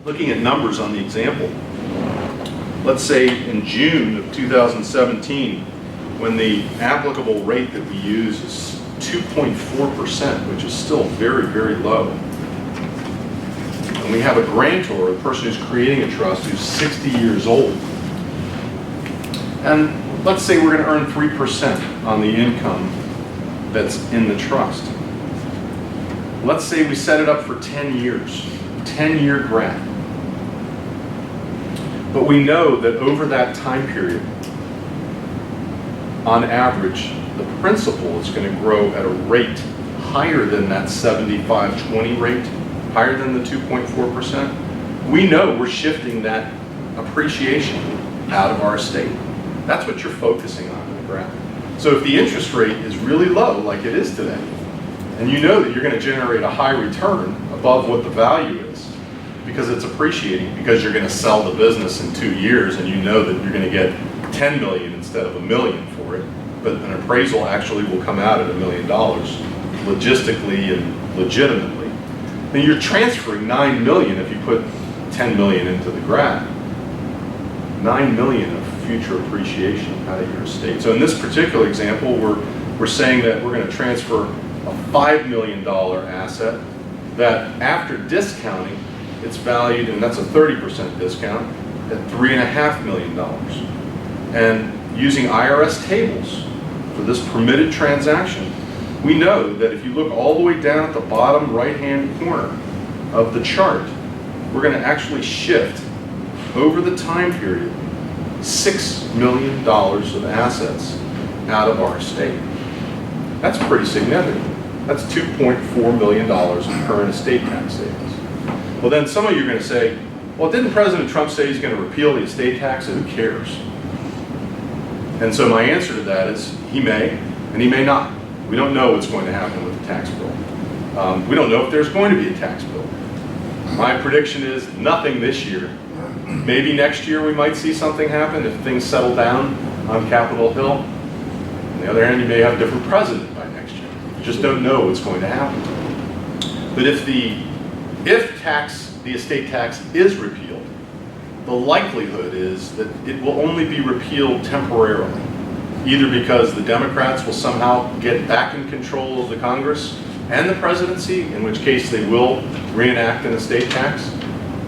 Looking at numbers on the example, let's say in June of 2017, when the applicable rate that we use is 2.4%, which is still very, very low. And we have a grantor, the person who's creating a trust, who's 60 years old. And let's say we're going to earn 3% on the income that's in the trust. Let's say we set it up for 10 years, 10-year grant. But we know that over that time period, on average, the principal is going to grow at a rate higher than that 75-20 rate, higher than the 2.4%. We know we're shifting that appreciation out of our estate. That's what you're focusing on in the graph. So if the interest rate is really low, like it is today, and you know that you're going to generate a high return above what the value is, because it's appreciating, because you're going to sell the business in 2 years and you know that you're going to get 10 million instead of $1 million for it, but an appraisal actually will come out at $1 million logistically and legitimately. Then you're transferring 9 million if you put 10 million into the graph. 9 million of future appreciation out of your estate. So in this particular example, we're saying that we're going to transfer a $5 million asset that after discounting, it's valued, and that's a 30% discount, at $3.5 million. And using IRS tables for this permitted transaction, we know that if you look all the way down at the bottom right-hand corner of the chart, we're going to actually shift over the time period $6 million of assets out of our estate. That's pretty significant. That's $2.4 million in current estate tax savings. Well, then some of you are going to say, well, didn't President Trump say he's going to repeal the estate tax? Who cares? And so my answer to that is he may and he may not. We don't know what's going to happen with the tax bill. We don't know if there's going to be a tax bill. My prediction is nothing this year. Maybe next year we might see something happen if things settle down on Capitol Hill. On the other hand, you may have a different president by next year. You just don't know what's going to happen. But if the estate tax is repealed, the likelihood is that it will only be repealed temporarily, either because the Democrats will somehow get back in control of the Congress and the presidency, in which case they will reenact an estate tax,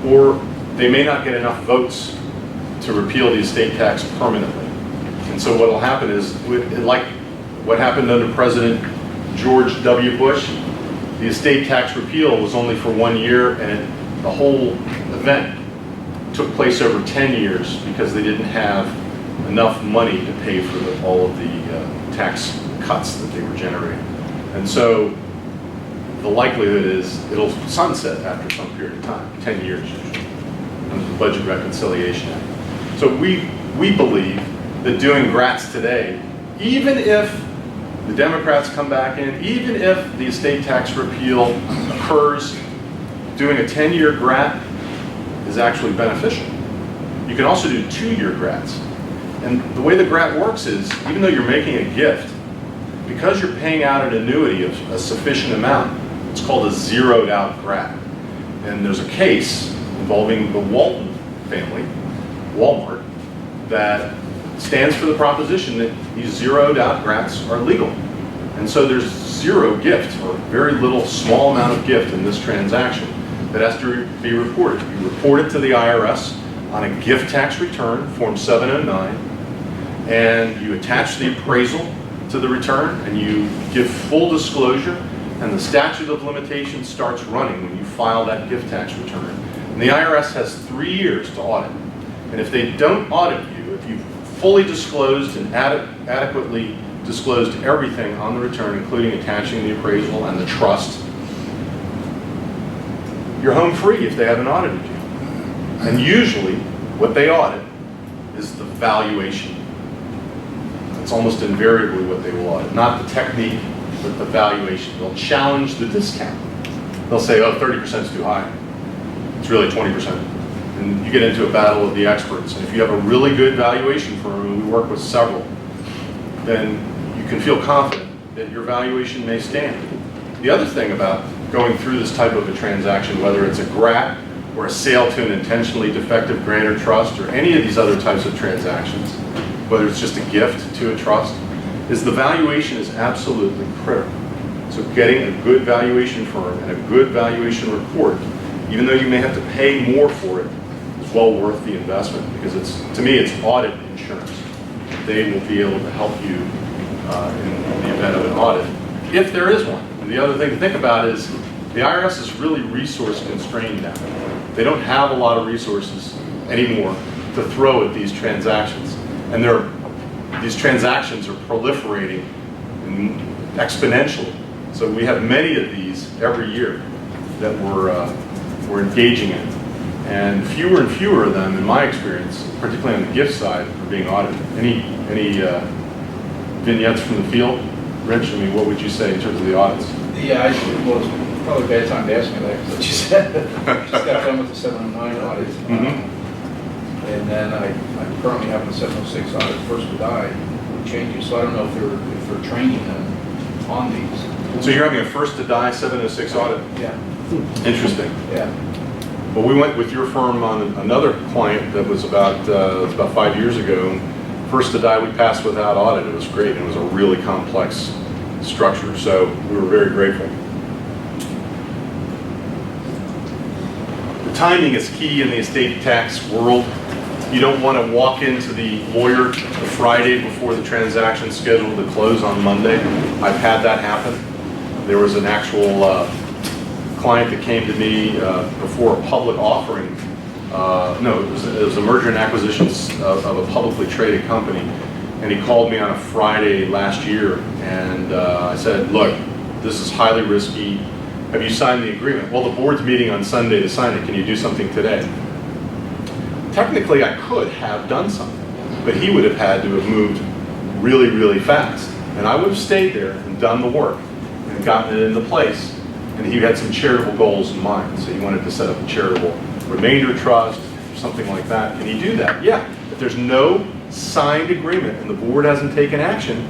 or they may not get enough votes to repeal the estate tax permanently. And so what will happen is, like what happened under President George W. Bush, the estate tax repeal was only for 1 year, and the whole event took place over 10 years because they didn't have enough money to pay for all of the tax cuts that they were generating. And so the likelihood is it'll sunset after some period of time, 10 years usually, under the Budget Reconciliation Act. So we believe that doing GRATs today, even if the Democrats come back in, even if the estate tax repeal occurs, doing a 10-year GRAT is actually beneficial. You can also do 2-year GRATs. And the way the GRAT works is, even though you're making a gift, because you're paying out an annuity of a sufficient amount, it's called a zeroed out GRAT. And there's a case involving the Walton family, Walmart, that stands for the proposition that these zeroed out GRATs are legal. And so there's zero gift, or very little small amount of gift in this transaction that has to be reported. You report it to the IRS on a gift tax return, Form 709, and you attach the appraisal to the return, and you give full disclosure, and the statute of limitations starts running when you file that gift tax return. And the IRS has 3 years to audit. And if they don't audit you, if you've fully disclosed and adequately disclosed everything on the return, including attaching the appraisal and the trust, you're home free if they haven't audited you. And usually, what they audit is the valuation. It's almost invariably what they will audit. Not the technique, but the valuation. They'll challenge the discount. They'll say, oh, 30% is too high. It's really 20%. And you get into a battle of the experts. And if you have a really good valuation firm, and we work with several, then you can feel confident that your valuation may stand. The other thing about going through this type of a transaction, whether it's a GRAT or a sale to an intentionally defective grant or trust, or any of these other types of transactions, whether it's just a gift to a trust, is the valuation is absolutely critical. So getting a good valuation firm and a good valuation report, even though you may have to pay more for it, is well worth the investment, because it's, to me, it's audit insurance. They will be able to help you in the event of an audit, if there is one. And the other thing to think about is the IRS is really resource constrained now. They don't have a lot of resources anymore to throw at these transactions. And these transactions are proliferating exponentially. So we have many of these every year that we're engaging in. And fewer of them, in my experience, particularly on the gift side, are being audited. Any vignettes from the field? Rich, I mean, what would you say in terms of the audits? Yeah, well, it's probably a bad time to ask me that, because what you said. Just got done with the 709 audit. And then I'm currently having the 706 audit, first to die, changes. So I don't know if they're training them on these. So you're having a first to die 706 audit? Yeah. Interesting. Yeah. Well, we went with your firm on another client that was about 5 years ago. First to die, we passed without audit. It was great. It was a really complex structure, so we were very grateful. The timing is key in the estate tax world. You don't want to walk into the lawyer the Friday before the transaction scheduled to close on Monday. I've had that happen. There was an actual client that came to me before a public offering. No, it was a merger and acquisition of a publicly traded company. And he called me on a Friday last year, and I said, look, this is highly risky. Have you signed the agreement? Well, the board's meeting on Sunday to sign it. Can you do something today? Technically, I could have done something, but he would have had to have moved really, really fast. And I would have stayed there and done the work and gotten it into place. And he had some charitable goals in mind. So he wanted to set up a charitable remainder trust, or something like that. Can he do that? Yeah. If there's no signed agreement and the board hasn't taken action,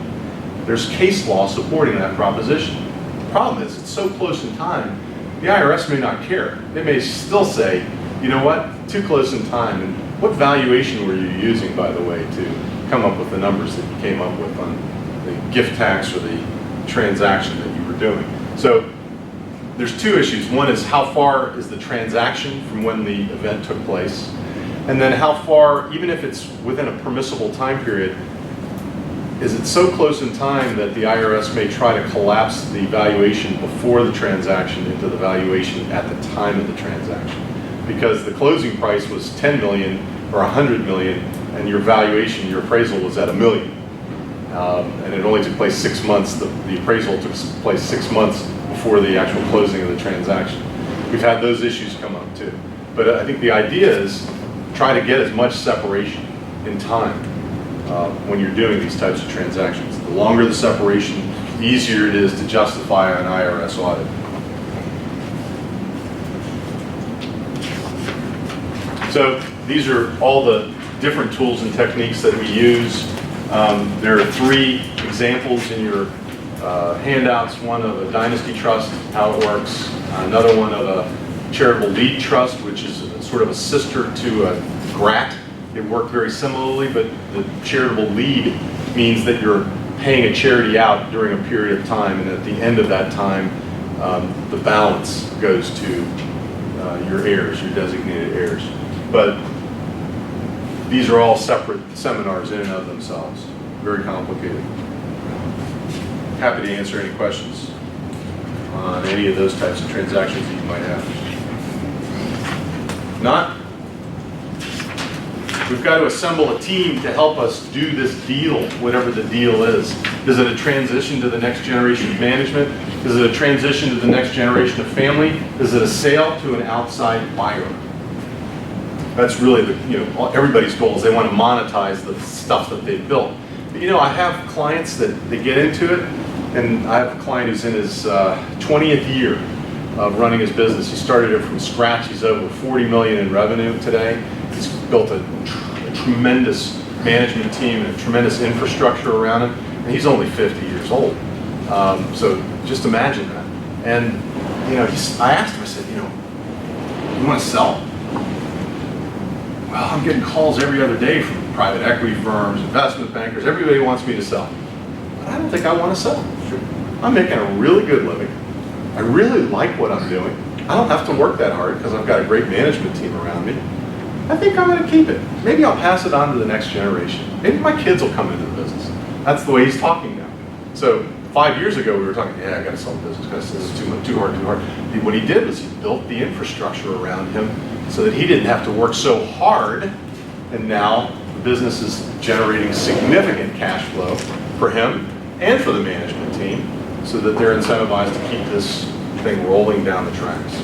there's case law supporting that proposition. The problem is it's so close in time, the IRS may not care. They may still say, you know what, too close in time. And what valuation were you using, by the way, to come up with the numbers that you came up with on the gift tax or the transaction that you were doing? So there's two issues. One is how far is the transaction from when the event took place? And then how far, even if it's within a permissible time period, is it so close in time that the IRS may try to collapse the valuation before the transaction into the valuation at the time of the transaction? Because the closing price was 10 million or 100 million, and your valuation, your appraisal was at $1 million. And it only took place 6 months, the appraisal took place 6 months before the actual closing of the transaction. We've had those issues come up too. But I think the idea is try to get as much separation in time when you're doing these types of transactions. The longer the separation, the easier it is to justify an IRS audit. So these are all the different tools and techniques that we use. There are 3 examples in your handouts, one of a dynasty trust, how it works, another one of a charitable lead trust, which is sort of a sister to a GRAT. They work very similarly, but the charitable lead means that you're paying a charity out during a period of time, and at the end of that time, the balance goes to your heirs, your designated heirs. But these are all separate seminars in and of themselves. Very complicated. Happy to answer any questions on any of those types of transactions that you might have. Not, we've got to assemble a team to help us do this deal, whatever the deal is. Is it a transition to the next generation of management? Is it a transition to the next generation of family? Is it a sale to an outside buyer? That's really the, everybody's goal is they want to monetize the stuff that they've built. But, I have clients that they get into it, and I have a client who's in his 20th year of running his business. He started it from scratch. He's over 40 million in revenue today. He's built a tremendous management team and a tremendous infrastructure around him, and he's only 50 years old. So just imagine that. And I asked him, I said, you want to sell? Well, I'm getting calls every other day from private equity firms, investment bankers, everybody wants me to sell. But I don't think I want to sell. I'm making a really good living. I really like what I'm doing. I don't have to work that hard because I've got a great management team around me. I think I'm going to keep it. Maybe I'll pass it on to the next generation. Maybe my kids will come into the business. That's the way he's talking now. So 5 years ago, we were talking, yeah, I got to sell the business because this is too hard. What he did was he built the infrastructure around him so that he didn't have to work so hard. And now the business is generating significant cash flow for him and for the management team so that they're incentivized to keep this thing rolling down the tracks.